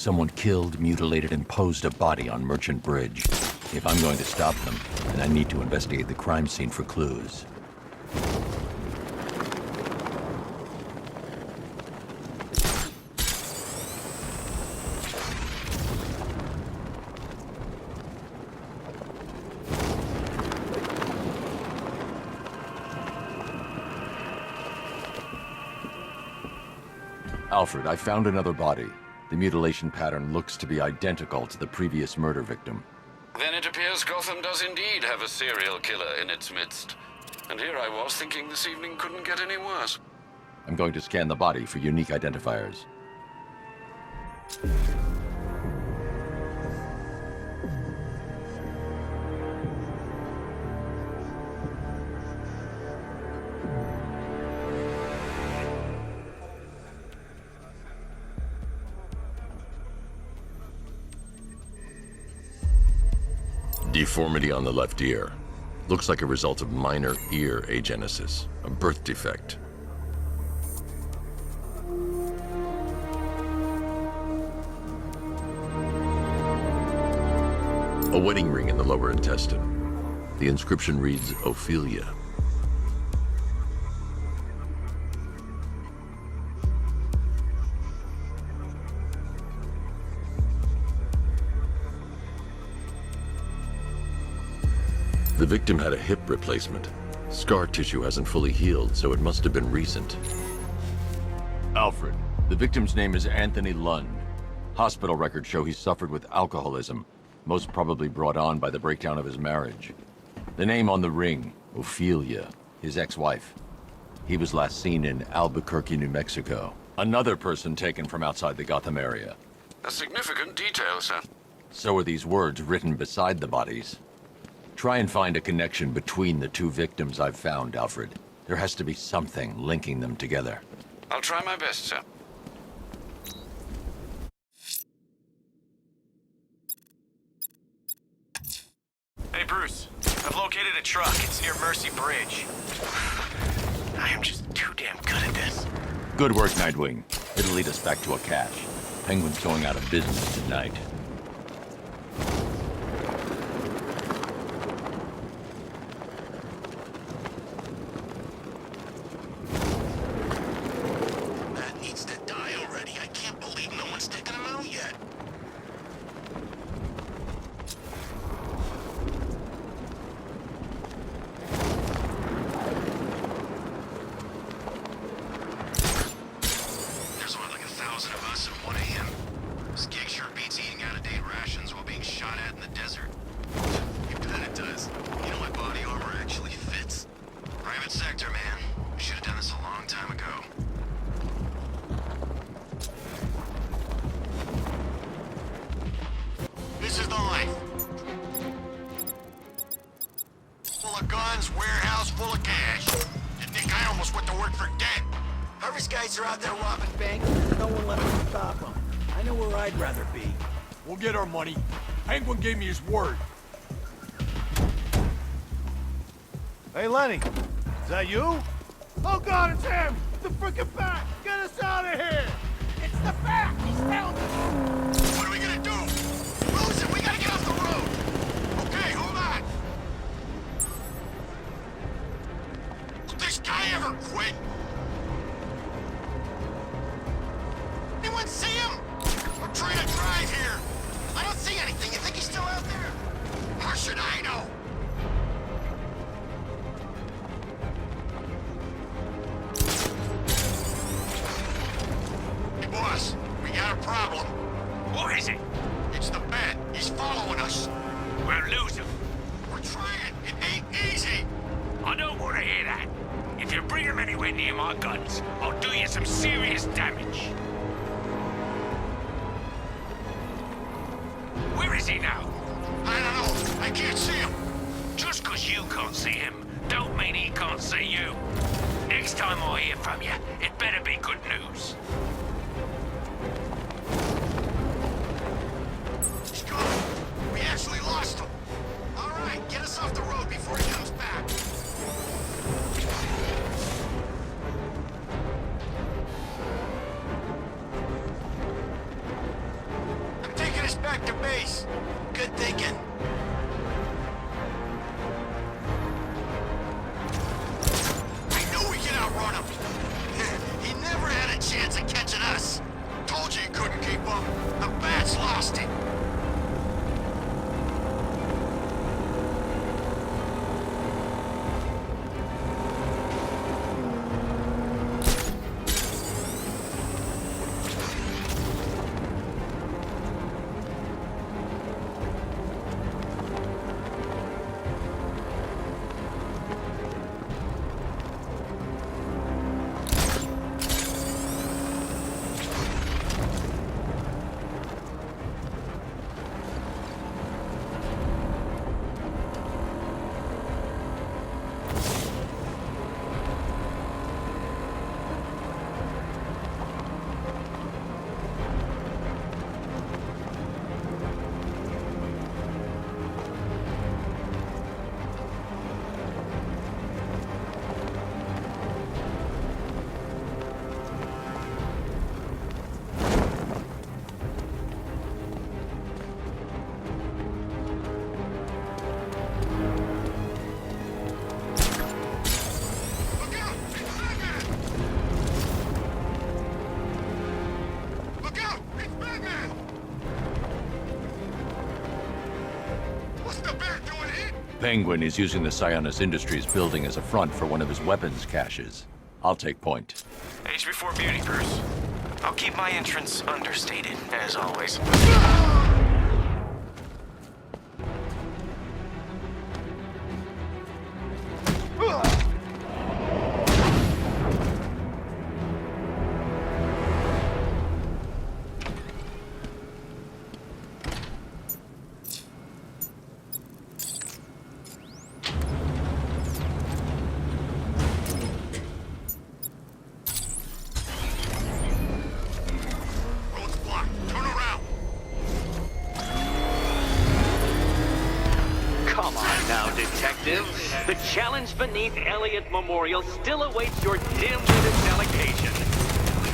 Someone killed, mutilated, and posed a body on Merchant Bridge. If I'm going to stop them, then I need to investigate the crime scene for clues. Alfred, I found another body. The mutilation pattern looks to be identical to the previous murder victim. Then it appears Gotham does indeed have a serial killer in its midst. And here I was thinking this evening couldn't get any worse. I'm going to scan the body for unique identifiers. Deformity on the left ear. Looks like a result of minor ear agenesis, a birth defect. A wedding ring in the lower intestine. The inscription reads, Ophelia. The victim had a hip replacement. Scar tissue hasn't fully healed, so it must have been recent. Alfred, the victim's name is Anthony Lund. Hospital records show he suffered with alcoholism, most probably brought on by the breakdown of his marriage. The name on the ring, Ophelia, his ex-wife. He was last seen in Albuquerque, New Mexico. Another person taken from outside the Gotham area. A significant detail, sir. So are these words written beside the bodies. Try and find a connection between the two victims I've found, Alfred. There has to be something linking them together. I'll try my best, sir. Hey, Bruce. I've located a truck. It's near Mercy Bridge. I am just too damn good at this. Good work, Nightwing. It'll lead us back to a cache. Penguin's going out of business tonight. That needs to die already. I can't believe no one's taken him out yet. There's what, like 1,000 of us at 1 a.m.? This gig sure beats eating out-of-date rations while being shot at in the desert. You bet it does. You know, my body armor actually fits. Private sector, man. We should have done this a long time ago. This is the life. Full of guns, warehouse full of cash. You'd think I almost went to work for debt. Harvest guys are out there robbing banks. There's no one left to stop them. I know where I'd rather be. We'll get our money. Penguin gave me his word. Hey, Lenny. Is that you? Oh, God, it's him! The frickin' bat! Get us out of here! It's the bat! He's found us! What are we gonna do? Lose it! We gotta get off the road! Okay, hold on! Will this guy ever quit? Anyone see him? I'm trying to drive here. I don't see anything. You think he's still out there? How should I know? Hey, boss. We got a problem. What is it? It's the bat. He's following us. We'll lose him. We're trying. It ain't easy. I don't want to hear that. If you bring him anywhere near my guns, I'll do you some serious damage. Where is he now? I don't know. I can't see him. Just 'cause you can't see him, don't mean he can't see you. Next time I hear from you, it better be good news. He's gone. We actually lost him. All right, get us off the road before he comes back. Penguin is using the Sionis Industries building as a front for one of his weapons caches. I'll take point. Ep24 beauty, Bruce. I'll keep my entrance understated, as always. Road's blocked. Turn around. Come on now, detective. The challenge beneath Elliott Memorial still awaits your dim-witted delegation.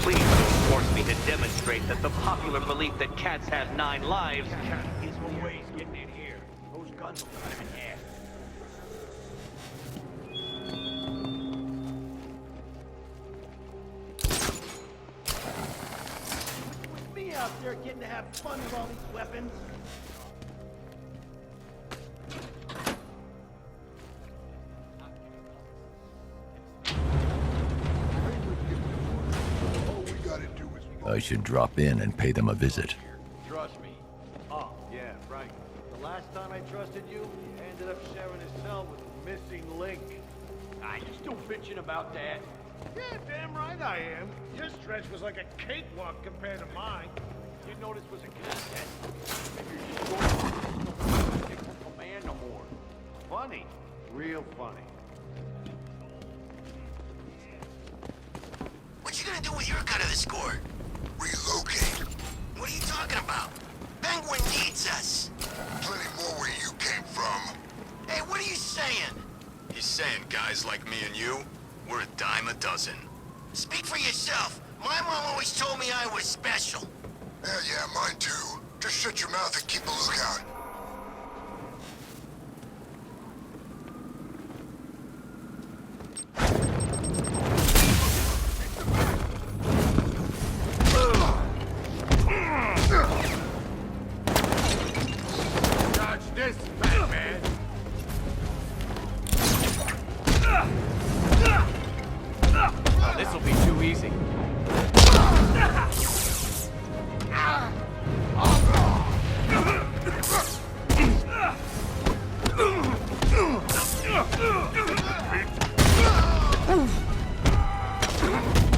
Please don't force me to demonstrate that the popular belief that cats have 9 lives is always getting in here. Those guns will cut him in half. With me out there getting to have fun with all these weapons. All we gotta do is I should drop in and pay them a visit. Trust me. Oh, yeah, right. The last time I trusted you, you ended up sharing a cell with a missing link. Ah, you still bitching about that? Yeah, damn right I am. Your stretch was like a cakewalk compared to mine. Didn't know this was a cassette. Maybe you're just going to take from command no more. Funny. Real funny. What you gonna do with your cut of the score? Relocate. What are you talking about? Penguin needs us. Plenty more where you came from. Hey, what are you saying? He's saying guys like me and you, we're a dime a dozen. Speak for yourself. My mom always told me I was special. Yeah, mine too. Just shut your mouth and keep a lookout. dodge this, Batman. Oh, this'll be too easy.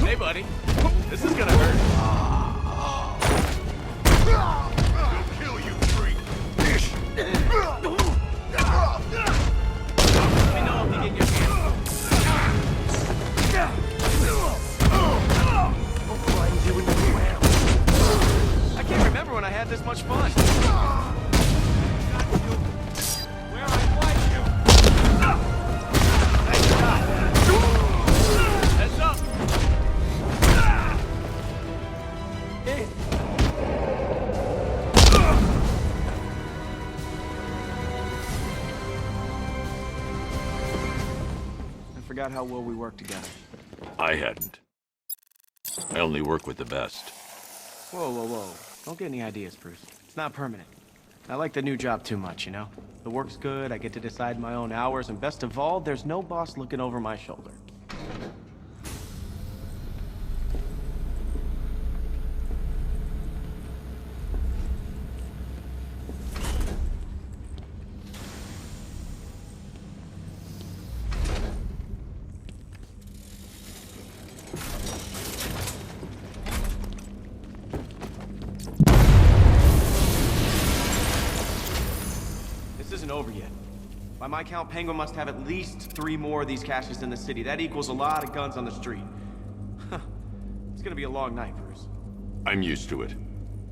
Hey, buddy. This is gonna hurt. We'll kill you, freak. Let me know if you get your hands. I can't remember when I had this much fun. Where I fight you. Nice shot. Heads up. I forgot how well we work together. I hadn't. I only work with the best. Whoa, whoa, whoa. Don't get any ideas, Bruce. It's not permanent. I like the new job too much, you know? The work's good, I get to decide my own hours, and best of all, there's no boss looking over my shoulder. This isn't over yet. By my count, Penguin must have at least 3 more of these caches in the city. That equals a lot of guns on the street. It's gonna be a long night, Bruce. I'm used to it.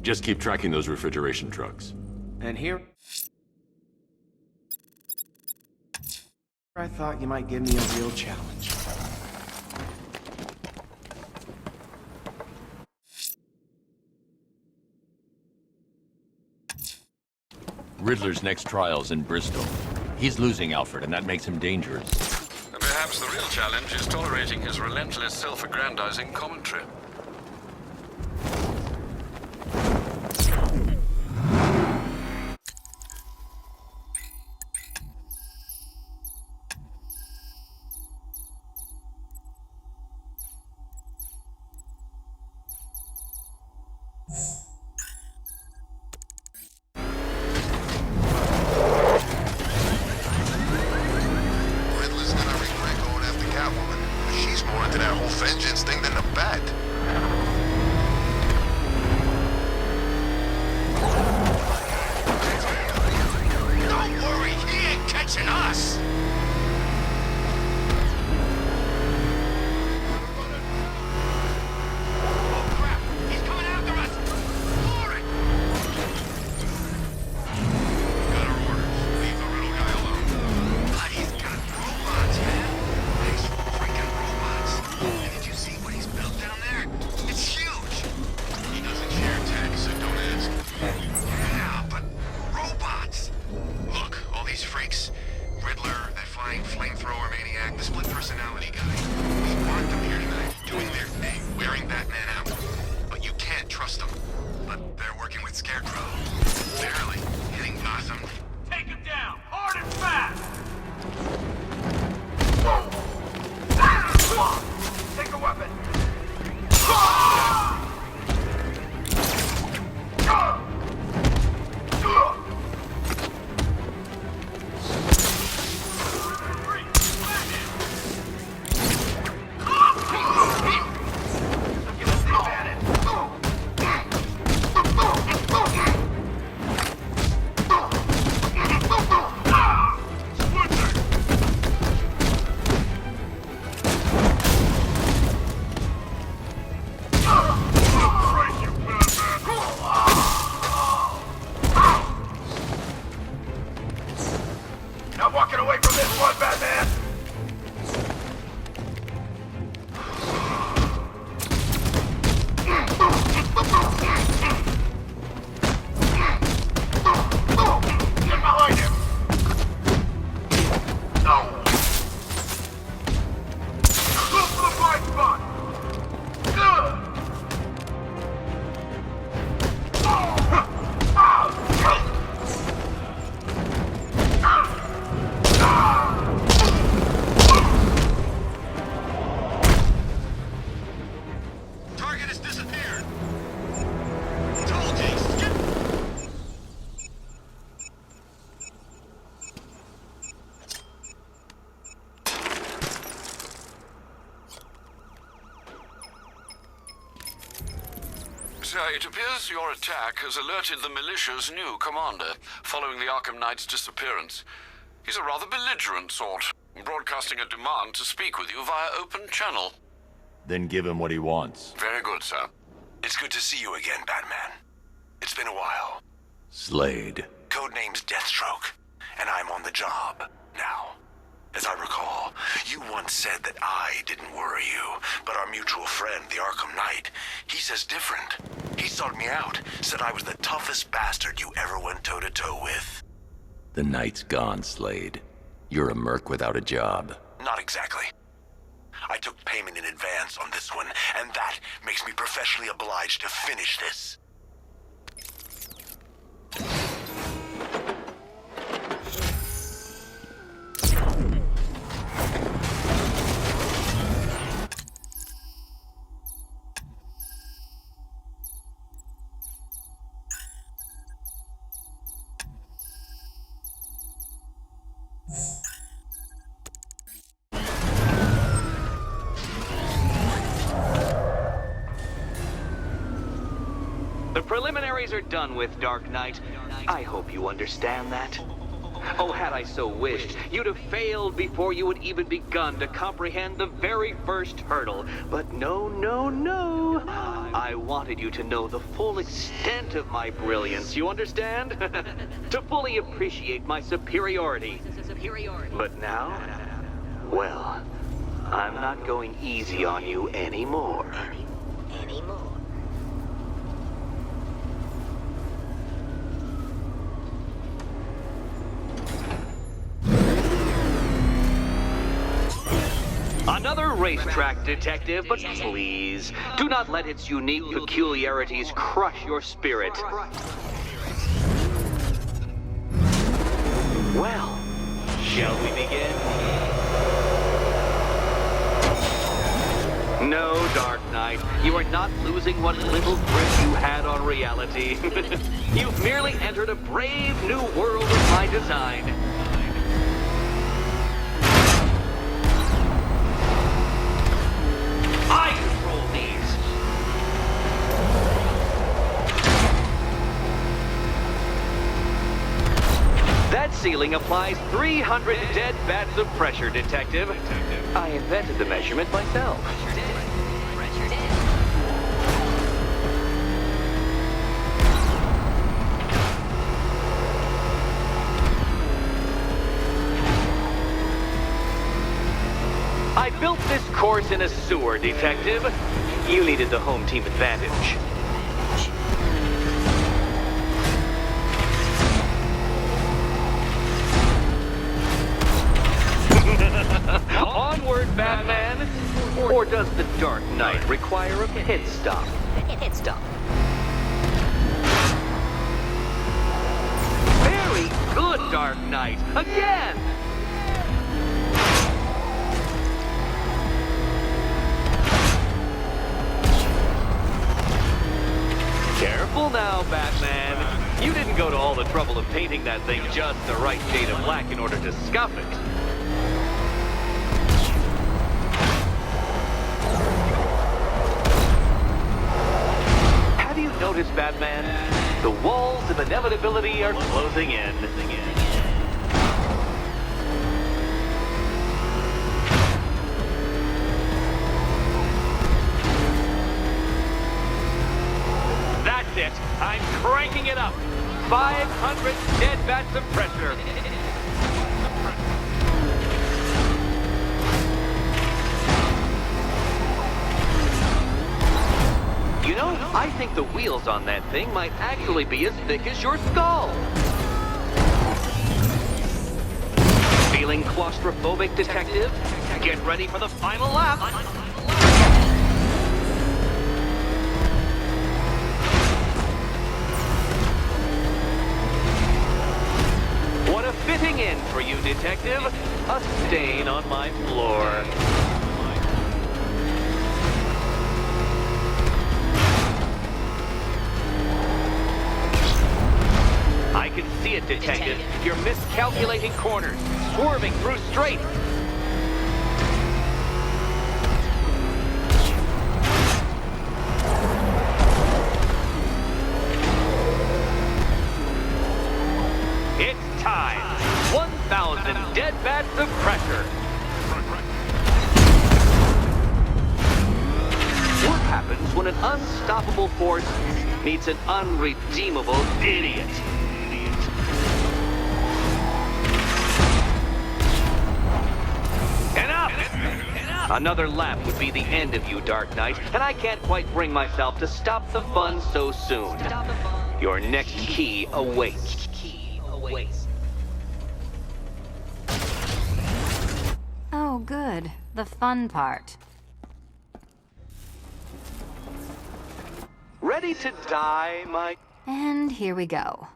Just keep tracking those refrigeration trucks. And here... I thought you might give me a real challenge. Riddler's next trial's in Bristol. He's losing Alfred, and that makes him dangerous. And perhaps the real challenge is tolerating his relentless self-aggrandizing commentary. more into that whole vengeance thing than the bat. Don't worry, he ain't catching us! Oh crap, he's coming after us! For it! Got our orders. Leave the riddle guy alone. But he's got robots, man. Actual freaking robots. And did you see what he's built down there? It's huge. He doesn't share tech, so don't ask. Yeah, but robots. Look, all these freaks. Riddler, that flying flamethrower maniac, the split personality guy. We want them here tonight, doing their thing, wearing Batman out. But you can't trust them. But they're working with Scarecrow. Barely hitting Gotham. Take him down, hard and fast! Take a weapon! Not walking away from this one, Batman! Get behind him! No! Close to the blind spot! Target has disappeared. Told you, skip. Sir, it appears your attack has alerted the militia's new commander, following the Arkham Knight's disappearance. He's a rather belligerent sort, broadcasting a demand to speak with you via open channel. Then give him what he wants. Very good, sir. It's good to see you again, Batman. It's been a while. Slade. Codename's Deathstroke, and I'm on the job now. As I recall, you once said that I didn't worry you, but our mutual friend, the Arkham Knight, he says different. He sought me out, said I was the toughest bastard you ever went toe-to-toe with. The night's gone, Slade. You're a merc without a job. Not exactly. I took payment in advance on this one, and that makes me professionally obliged to finish this. The preliminaries are done with, Dark Knight. I hope you understand that. Oh, had I so wished, you'd have failed before you had even begun to comprehend the very first hurdle. But no, no, no. I wanted you to know the full extent of my brilliance, you understand? To fully appreciate my superiority. But now, well, I'm not going easy on you anymore. Another racetrack detective, but please, do not let its unique peculiarities crush your spirit. Well, shall we begin? No, Dark Knight, you are not losing what little grip you had on reality. You've merely entered a brave new world of my design. ceiling applies 300 dead bats of pressure, Detective. I invented the measurement myself. I built this course in a sewer, Detective. You needed the home team advantage. Onward, Batman! Or does the Dark Knight require a pit stop? Pit stop. Very good, Dark Knight! Again! Careful now, Batman. You didn't go to all the trouble of painting that thing just the right shade of black in order to scuff it. Have you noticed, Batman? The walls of inevitability are closing in. That's it. I'm cranking it up. 500 dead bats of pressure. You know, I think the wheels on that thing might actually be as thick as your skull. Feeling claustrophobic, Detective? Get ready for the final lap. What a fitting end for you, Detective. A stain on my floor. I can see it, Detective. You're miscalculating corners, swerving through straights. It's time. 1,000 dead bats of pressure. What happens when an unstoppable force meets an unredeemable idiot? Another lap would be the end of you, Dark Knight, and I can't quite bring myself to stop the fun so soon. Your next key awaits. Oh, good. The fun part. Ready to die, my... And here we go.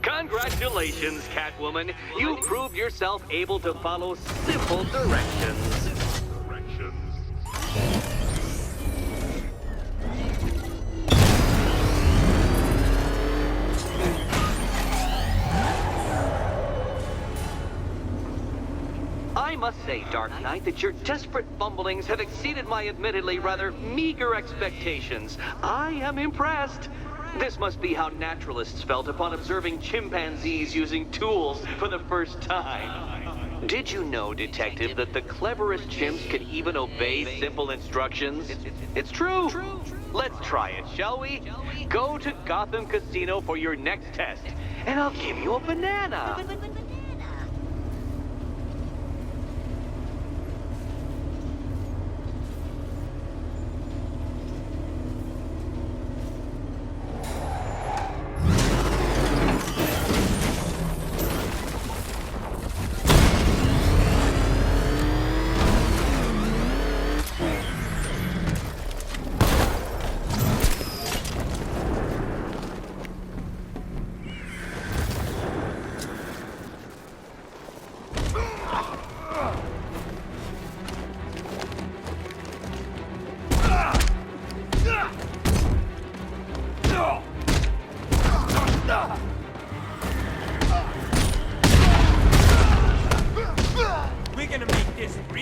Congratulations, Catwoman. You proved yourself able to follow simple directions. I must say, Dark Knight, that your desperate fumblings have exceeded my admittedly rather meager expectations. I am impressed. This must be how naturalists felt upon observing chimpanzees using tools for the first time. Did you know, Detective, that the cleverest chimps can even obey simple instructions? It's true. Let's try it, shall we? Go to Gotham Casino for your next test, and I'll give you a banana.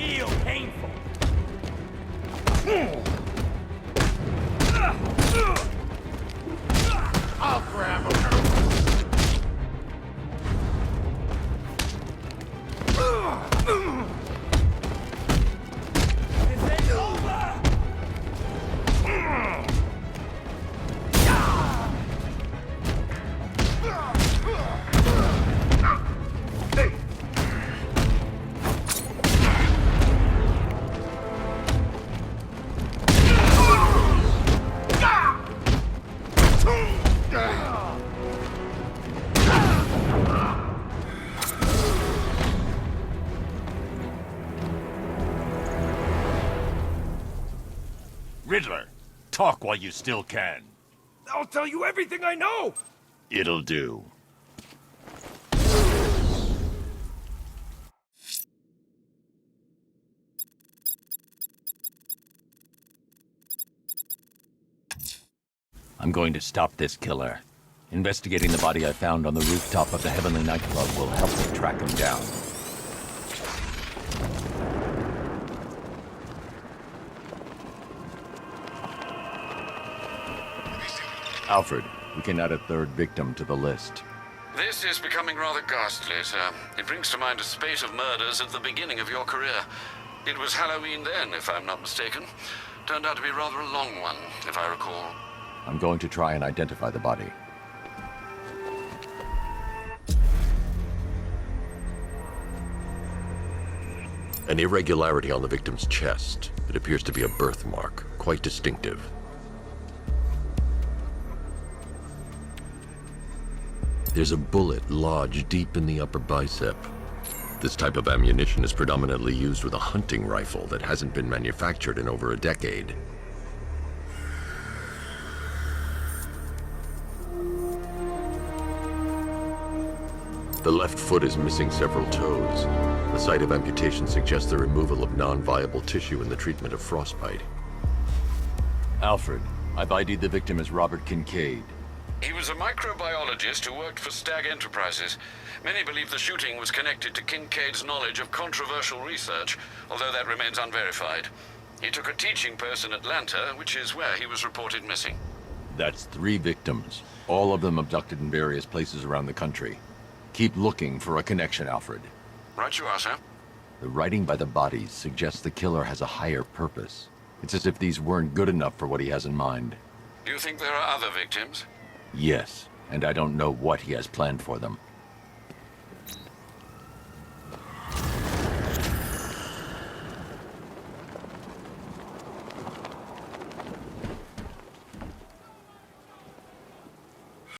real painful. I'll grab him. Is it over? Riddler, talk while you still can. I'll tell you everything I know! It'll do. I'm going to stop this killer. Investigating the body I found on the rooftop of the Heavenly Nightclub will help me track him down. Alfred, we can add a third victim to the list. This is becoming rather ghastly, sir. It brings to mind a spate of murders at the beginning of your career. It was Halloween then, if I'm not mistaken. Turned out to be rather a long one, if I recall. I'm going to try and identify the body. An irregularity on the victim's chest. It appears to be a birthmark, quite distinctive. There's a bullet lodged deep in the upper bicep. This type of ammunition is predominantly used with a hunting rifle that hasn't been manufactured in over a decade. The left foot is missing several toes. The site of amputation suggests the removal of non-viable tissue in the treatment of frostbite. Alfred, I've ID'd the victim as Robert Kincaid. He was a microbiologist who worked for Stag Enterprises. Many believe the shooting was connected to Kincaid's knowledge of controversial research, although that remains unverified. He took a teaching post in Atlanta, which is where he was reported missing. That's 3 victims, all of them abducted in various places around the country. Keep looking for a connection, Alfred. Right you are, sir. The writing by the bodies suggests the killer has a higher purpose. It's as if these weren't good enough for what he has in mind. Do you think there are other victims? Yes, and I don't know what he has planned for them.